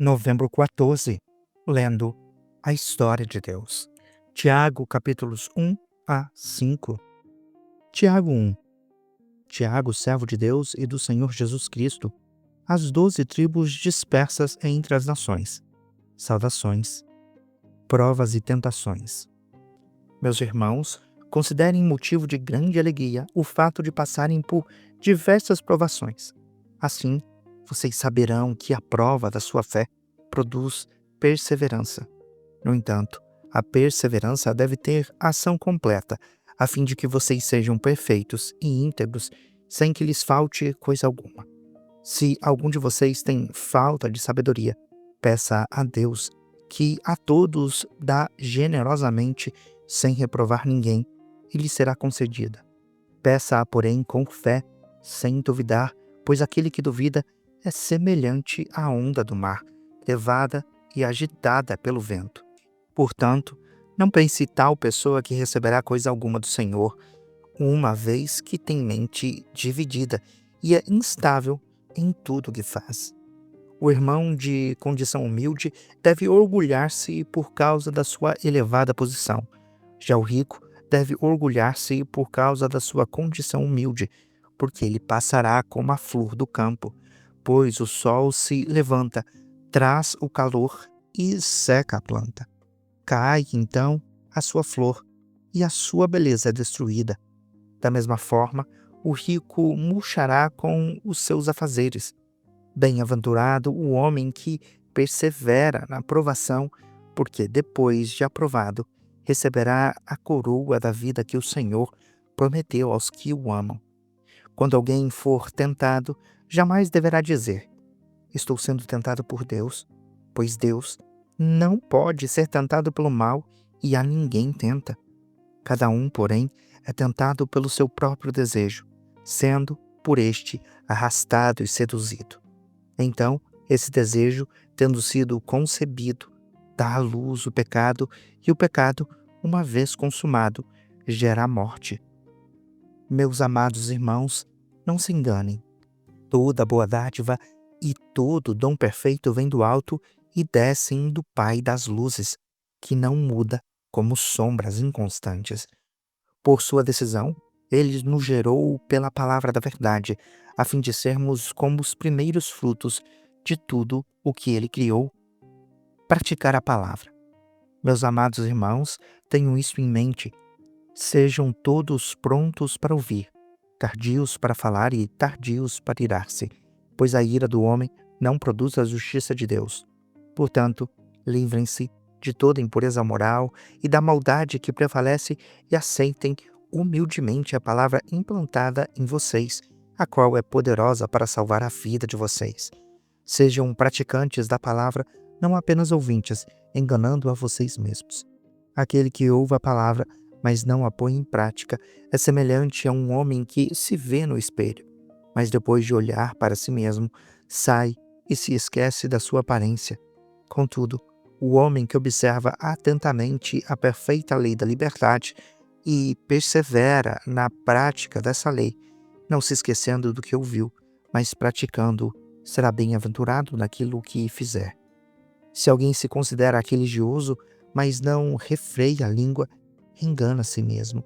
Novembro 14, lendo a história de Deus. Tiago, capítulos 1 a 5. Tiago 1. Tiago, servo de Deus e do Senhor Jesus Cristo, as 12 tribos dispersas entre as nações. Saudações, provas e tentações. Meus irmãos, considerem motivo de grande alegria o fato de passarem por diversas provações. Assim, vocês saberão que a prova da sua fé produz perseverança. No entanto, a perseverança deve ter ação completa, a fim de que vocês sejam perfeitos e íntegros, sem que lhes falte coisa alguma. Se algum de vocês tem falta de sabedoria, peça a Deus, que a todos dá generosamente, sem reprovar ninguém, e lhe será concedida. Peça-a, porém, com fé, sem duvidar, pois aquele que duvida é semelhante à onda do mar, levada e agitada pelo vento. Portanto, não pense tal pessoa que receberá coisa alguma do Senhor, uma vez que tem mente dividida e é instável em tudo o que faz. O irmão de condição humilde deve orgulhar-se por causa da sua elevada posição. Já o rico deve orgulhar-se por causa da sua condição humilde, porque ele passará como a flor do campo, pois o sol se levanta, traz o calor e seca a planta. Cai, então, a sua flor, e a sua beleza é destruída. Da mesma forma, o rico murchará com os seus afazeres. Bem-aventurado o homem que persevera na provação, porque depois de aprovado, receberá a coroa da vida que o Senhor prometeu aos que o amam. Quando alguém for tentado, jamais deverá dizer: estou sendo tentado por Deus, pois Deus não pode ser tentado pelo mal e a ninguém tenta. Cada um, porém, é tentado pelo seu próprio desejo, sendo, por este, arrastado e seduzido. Então, esse desejo, tendo sido concebido, dá à luz o pecado, e o pecado, uma vez consumado, gera a morte. Meus amados irmãos, não se enganem. Toda boa dádiva e todo dom perfeito vem do alto e descem do Pai das luzes, que não muda como sombras inconstantes. Por sua decisão, ele nos gerou pela palavra da verdade, a fim de sermos como os primeiros frutos de tudo o que ele criou. Praticar a palavra. Meus amados irmãos, tenham isso em mente. Sejam todos prontos para ouvir, tardios para falar e tardios para irar-se, pois a ira do homem não produz a justiça de Deus. Portanto, livrem-se de toda impureza moral e da maldade que prevalece e aceitem humildemente a palavra implantada em vocês, a qual é poderosa para salvar a vida de vocês. Sejam praticantes da palavra, não apenas ouvintes, enganando a vocês mesmos. Aquele que ouve a palavra, mas não a põe em prática, é semelhante a um homem que se vê no espelho, mas depois de olhar para si mesmo, sai e se esquece da sua aparência. Contudo, o homem que observa atentamente a perfeita lei da liberdade e persevera na prática dessa lei, não se esquecendo do que ouviu, mas praticando, será bem-aventurado naquilo que fizer. Se alguém se considera religioso, mas não refreia a língua, engana a si mesmo.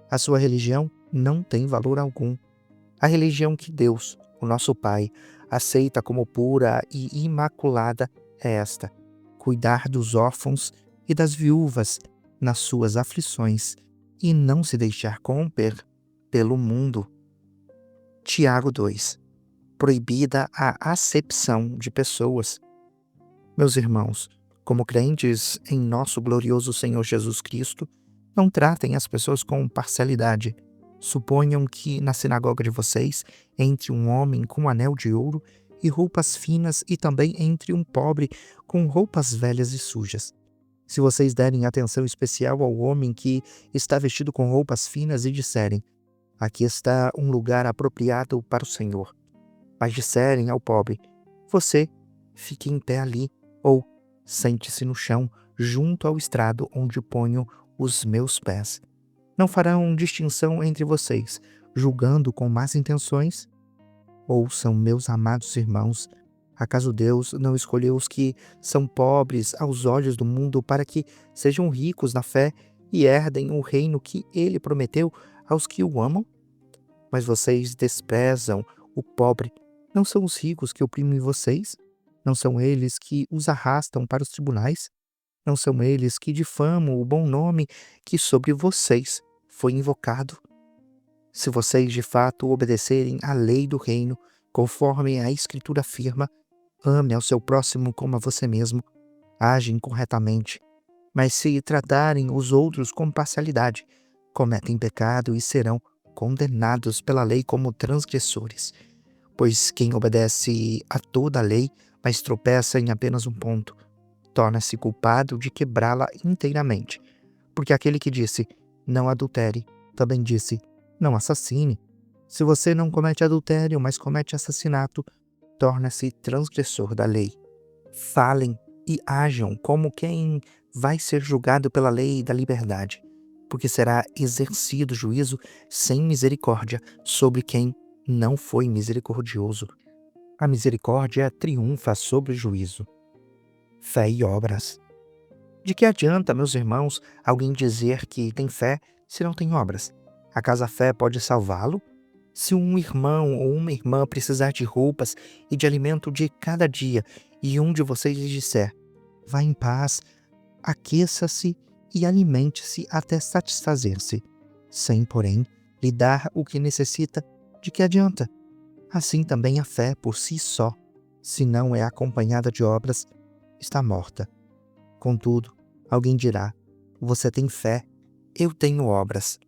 A sua religião não tem valor algum. A religião que Deus, o nosso Pai, aceita como pura e imaculada é esta: cuidar dos órfãos e das viúvas nas suas aflições e não se deixar corromper pelo mundo. Tiago 2. Proibida a acepção de pessoas. Meus irmãos, como crentes em nosso glorioso Senhor Jesus Cristo, não tratem as pessoas com parcialidade. Suponham que na sinagoga de vocês entre um homem com um anel de ouro e roupas finas e também entre um pobre com roupas velhas e sujas. Se vocês derem atenção especial ao homem que está vestido com roupas finas e disserem: aqui está um lugar apropriado para o Senhor, mas disserem ao pobre: você fique em pé ali, ou sente-se no chão junto ao estrado onde ponho os meus pés, não farão distinção entre vocês, julgando com más intenções? Ouçam, meus amados irmãos, Acaso Deus não escolheu os que são pobres aos olhos do mundo para que sejam ricos na fé e herdem o reino que ele prometeu aos que o amam? Mas vocês desprezam o pobre. Não são os ricos que oprimem vocês? Não são eles que os arrastam para os tribunais? Não são eles que difamam o bom nome que sobre vocês foi invocado? Se vocês de fato obedecerem à lei do reino, conforme a Escritura afirma, ame ao seu próximo como a você mesmo, agem corretamente. Mas se tratarem os outros com parcialidade, cometem pecado e serão condenados pela lei como transgressores. Pois quem obedece a toda a lei, mas tropeça em apenas um ponto, torna-se culpado de quebrá-la inteiramente. Porque aquele que disse, não adultere, também disse, não assassine. Se você não comete adultério, mas comete assassinato, torna-se transgressor da lei. Falem e ajam como quem vai ser julgado pela lei da liberdade, porque será exercido juízo sem misericórdia sobre quem não foi misericordioso. A misericórdia triunfa sobre o juízo. Fé e obras. De que adianta, meus irmãos, alguém dizer que tem fé se não tem obras? Acaso a fé pode salvá-lo? Se um irmão ou uma irmã precisar de roupas e de alimento de cada dia, e um de vocês lhes disser, vá em paz, aqueça-se e alimente-se até satisfazer-se, sem, porém, lhe dar o que necessita, de que adianta? Assim também a fé por si só, se não é acompanhada de obras, está morta. Contudo, alguém dirá, você tem fé, eu tenho obras.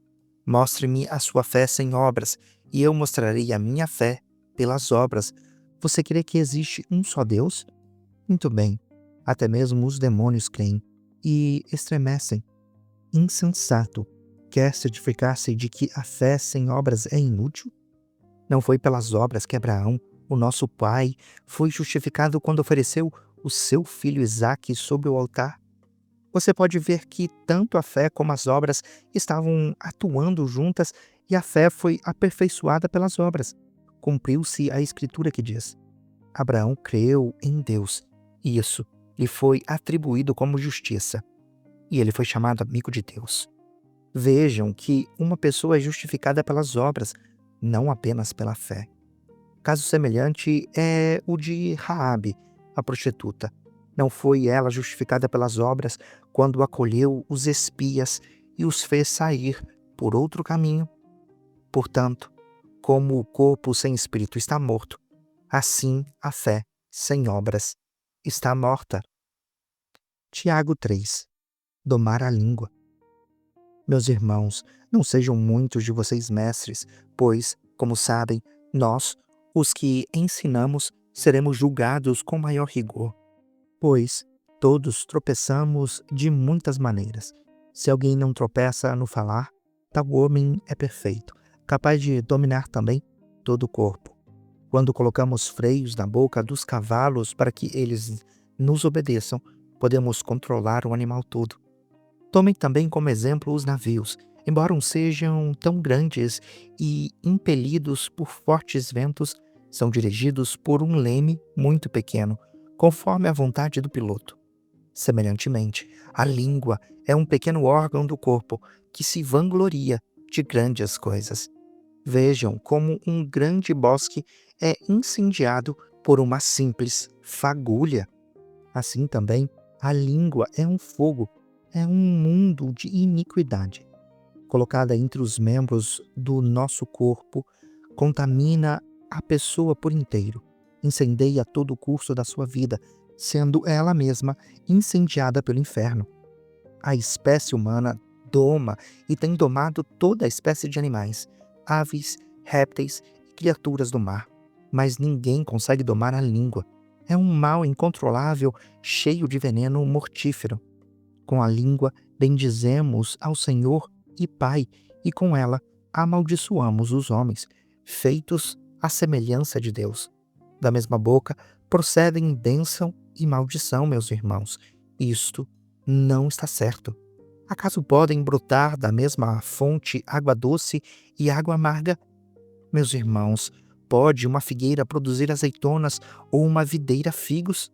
Mostre-me a sua fé sem obras, e eu mostrarei a minha fé pelas obras. Você crê que existe um só Deus? Muito bem, até mesmo os demônios creem e estremecem. Insensato, quer certificar-se de que a fé sem obras é inútil? Não foi pelas obras que Abraão, o nosso pai, foi justificado quando ofereceu o seu filho Isaque sobre o altar? Você pode ver que tanto a fé como as obras estavam atuando juntas e a fé foi aperfeiçoada pelas obras. Cumpriu-se a escritura que diz, Abraão creu em Deus, e isso lhe foi atribuído como justiça, e ele foi chamado amigo de Deus. Vejam que uma pessoa é justificada pelas obras, não apenas pela fé. Caso semelhante é o de Raabe, a prostituta. Não foi ela justificada pelas obras quando acolheu os espias e os fez sair por outro caminho? Portanto, como o corpo sem espírito está morto, assim a fé sem obras está morta. Tiago 3. Domar a língua. Meus irmãos, não sejam muitos de vocês mestres, pois, como sabem, nós, os que ensinamos, seremos julgados com maior rigor. Pois todos tropeçamos de muitas maneiras. Se alguém não tropeça no falar, tal homem é perfeito, capaz de dominar também todo o corpo. Quando colocamos freios na boca dos cavalos para que eles nos obedeçam, podemos controlar o animal todo. Tomem também como exemplo os navios. Embora não sejam tão grandes e impelidos por fortes ventos, são dirigidos por um leme muito pequeno, conforme a vontade do piloto. Semelhantemente, a língua é um pequeno órgão do corpo que se vangloria de grandes coisas. Vejam como um grande bosque é incendiado por uma simples fagulha. Assim também, a língua é um fogo, é um mundo de iniquidade. Colocada entre os membros do nosso corpo, contamina a pessoa por inteiro, incendeia todo o curso da sua vida, sendo ela mesma incendiada pelo inferno. A espécie humana doma e tem domado toda a espécie de animais, aves, répteis e criaturas do mar. Mas ninguém consegue domar a língua. É um mal incontrolável, cheio de veneno mortífero. Com a língua bendizemos ao Senhor e Pai, e com ela amaldiçoamos os homens, feitos à semelhança de Deus. Da mesma boca procedem bênção e maldição, meus irmãos. Isto não está certo. Acaso podem brotar da mesma fonte água doce e água amarga? Meus irmãos, pode uma figueira produzir azeitonas ou uma videira figos?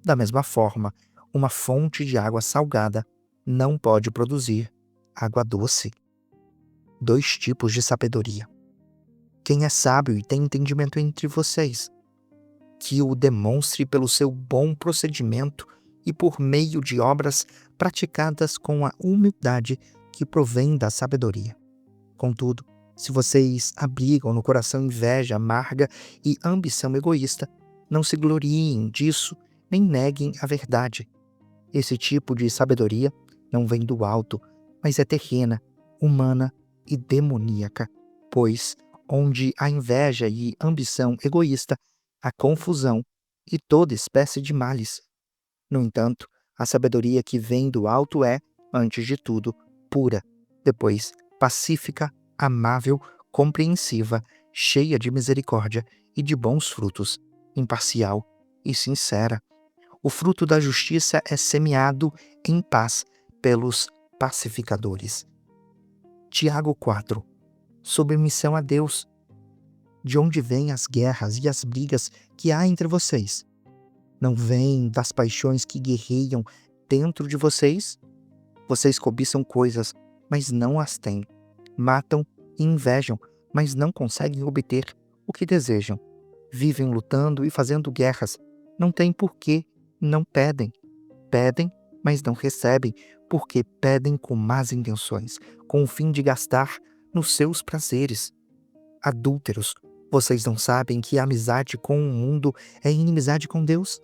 Da mesma forma, uma fonte de água salgada não pode produzir água doce. 2 tipos de sabedoria. Quem é sábio e tem entendimento entre vocês, que o demonstre pelo seu bom procedimento e por meio de obras praticadas com a humildade que provém da sabedoria. Contudo, se vocês abrigam no coração inveja amarga e ambição egoísta, não se gloriem disso, nem neguem a verdade. Esse tipo de sabedoria não vem do alto, mas é terrena, humana e demoníaca, pois onde há inveja e ambição egoísta, há confusão e toda espécie de males. No entanto, a sabedoria que vem do alto é, antes de tudo, pura, depois pacífica, amável, compreensiva, cheia de misericórdia e de bons frutos, imparcial e sincera. O fruto da justiça é semeado em paz pelos pacificadores. Tiago 4. Submissão a Deus. De onde vêm as guerras e as brigas que há entre vocês? Não vêm das paixões que guerreiam dentro de vocês? Vocês cobiçam coisas, mas não as têm. Matam e invejam, mas não conseguem obter o que desejam. Vivem lutando e fazendo guerras. Não têm porquê, não pedem. Pedem, mas não recebem, porque pedem com más intenções, com o fim de gastar nos seus prazeres. Adúlteros, vocês não sabem que a amizade com o mundo é inimizade com Deus?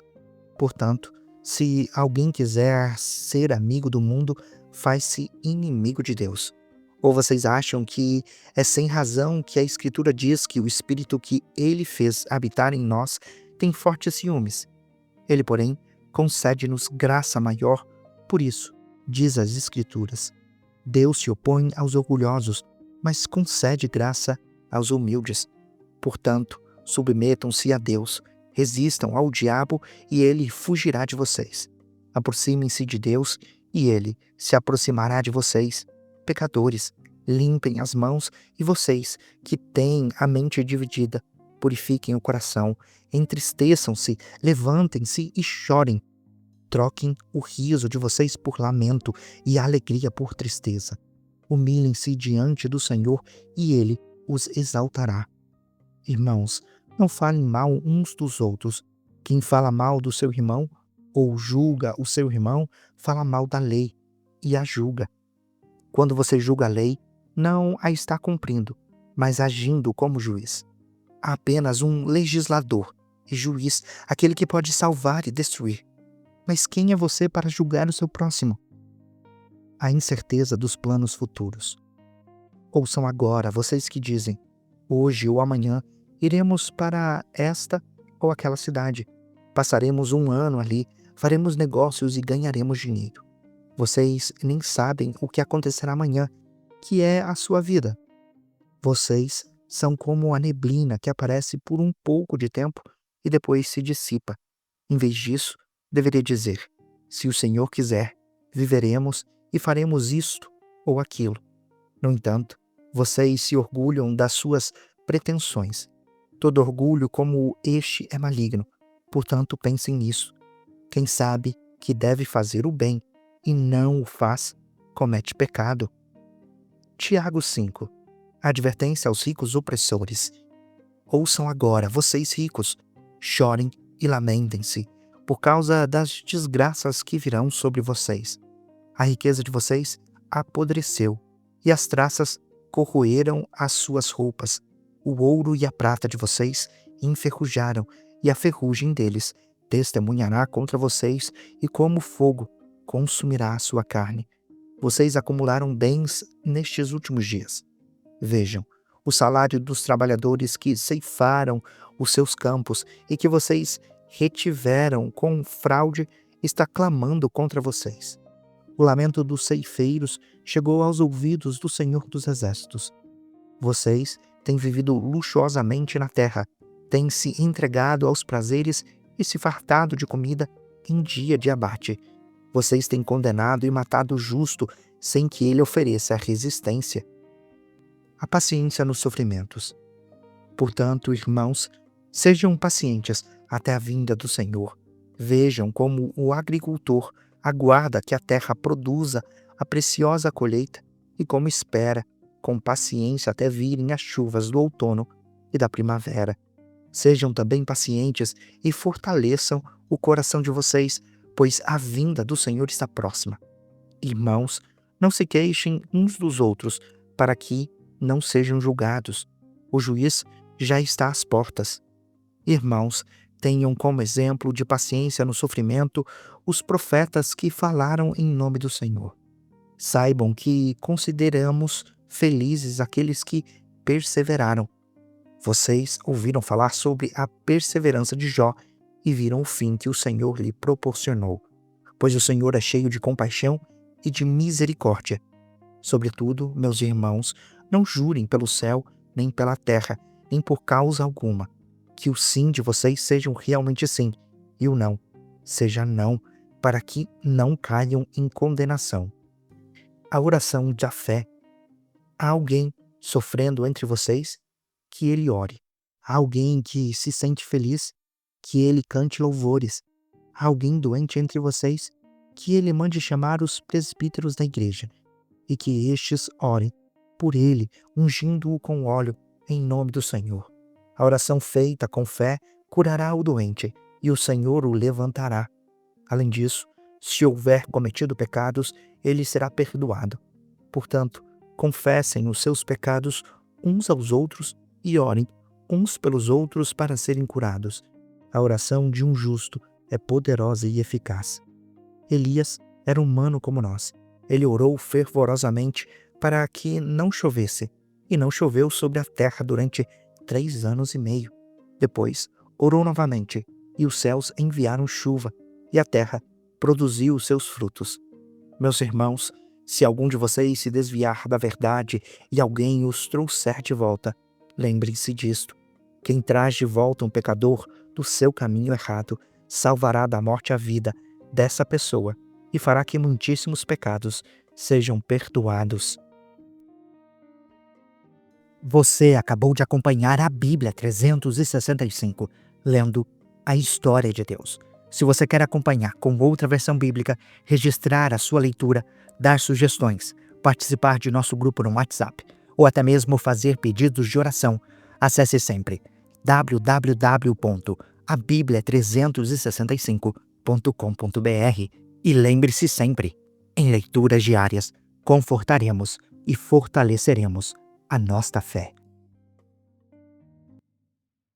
Portanto, se alguém quiser ser amigo do mundo, faz-se inimigo de Deus. Ou vocês acham que é sem razão que a Escritura diz que o Espírito que Ele fez habitar em nós tem fortes ciúmes? Ele, porém, concede-nos graça maior. Por isso, diz as Escrituras, Deus se opõe aos orgulhosos, mas concede graça aos humildes. Portanto, submetam-se a Deus, resistam ao diabo e ele fugirá de vocês. Aproximem-se de Deus e ele se aproximará de vocês. Pecadores, limpem as mãos, e vocês, que têm a mente dividida, purifiquem o coração, entristeçam-se, levantem-se e chorem. Troquem o riso de vocês por lamento e a alegria por tristeza. Humilhem-se diante do Senhor e Ele os exaltará. Irmãos, não falem mal uns dos outros. Quem fala mal do seu irmão ou julga o seu irmão, fala mal da lei e a julga. Quando você julga a lei, não a está cumprindo, mas agindo como juiz. Há apenas um legislador e juiz, aquele que pode salvar e destruir. Mas quem é você para julgar o seu próximo? A incerteza dos planos futuros. Ouçam agora, vocês que dizem, hoje ou amanhã iremos para esta ou aquela cidade. Passaremos um ano ali, faremos negócios e ganharemos dinheiro. Vocês nem sabem o que acontecerá amanhã, que é a sua vida. Vocês são como a neblina que aparece por um pouco de tempo e depois se dissipa. Em vez disso, deveria dizer, se o Senhor quiser, viveremos e faremos isto ou aquilo. No entanto, vocês se orgulham das suas pretensões. Todo orgulho como este é maligno. Portanto, pensem nisso. Quem sabe que deve fazer o bem e não o faz, comete pecado. Tiago 5. Advertência aos ricos opressores. Ouçam agora, vocês ricos, chorem e lamentem-se, por causa das desgraças que virão sobre vocês. A riqueza de vocês apodreceu, e as traças corroeram as suas roupas. O ouro e a prata de vocês enferrujaram, e a ferrugem deles testemunhará contra vocês, e como fogo consumirá a sua carne. Vocês acumularam bens nestes últimos dias. Vejam, o salário dos trabalhadores que ceifaram os seus campos e que vocês retiveram com fraude está clamando contra vocês. O lamento dos ceifeiros chegou aos ouvidos do Senhor dos Exércitos. Vocês têm vivido luxuosamente na terra, têm se entregado aos prazeres e se fartado de comida em dia de abate. Vocês têm condenado e matado o justo sem que ele ofereça resistência. A paciência nos sofrimentos. Portanto, irmãos, sejam pacientes até a vinda do Senhor. Vejam como o agricultor aguarda que a terra produza a preciosa colheita e como espera com paciência até virem as chuvas do outono e da primavera. Sejam também pacientes e fortaleçam o coração de vocês, pois a vinda do Senhor está próxima. Irmãos, não se queixem uns dos outros, para que não sejam julgados. O juiz já está às portas. Irmãos, tenham como exemplo de paciência no sofrimento os profetas que falaram em nome do Senhor. Saibam que consideramos felizes aqueles que perseveraram. Vocês ouviram falar sobre a perseverança de Jó e viram o fim que o Senhor lhe proporcionou, pois o Senhor é cheio de compaixão e de misericórdia. Sobretudo, meus irmãos, não jurem pelo céu, nem pela terra, nem por causa alguma. Que o sim de vocês seja realmente sim, e o não seja não, para que não caiam em condenação. A oração da fé. Há alguém sofrendo entre vocês? Que ele ore. Há alguém que se sente feliz? Que ele cante louvores. Há alguém doente entre vocês? Que ele mande chamar os presbíteros da igreja, e que estes orem por ele, ungindo-o com óleo, em nome do Senhor. A oração feita com fé curará o doente, e o Senhor o levantará. Além disso, se houver cometido pecados, ele será perdoado. Portanto, confessem os seus pecados uns aos outros e orem uns pelos outros para serem curados. A oração de um justo é poderosa e eficaz. Elias era humano como nós. Ele orou fervorosamente para que não chovesse, e não choveu sobre a terra durante 3 anos e meio. Depois, orou novamente, e os céus enviaram chuva, e a terra produziu os seus frutos. Meus irmãos, se algum de vocês se desviar da verdade e alguém os trouxer de volta, lembrem-se disto. Quem traz de volta um pecador do seu caminho errado, salvará da morte a vida dessa pessoa e fará que muitíssimos pecados sejam perdoados. Você acabou de acompanhar a Bíblia 365, lendo a história de Deus. Se você quer acompanhar com outra versão bíblica, registrar a sua leitura, dar sugestões, participar de nosso grupo no WhatsApp, ou até mesmo fazer pedidos de oração, acesse sempre www.abiblia365.com.br e lembre-se sempre, em leituras diárias, confortaremos e fortaleceremos a nossa fé.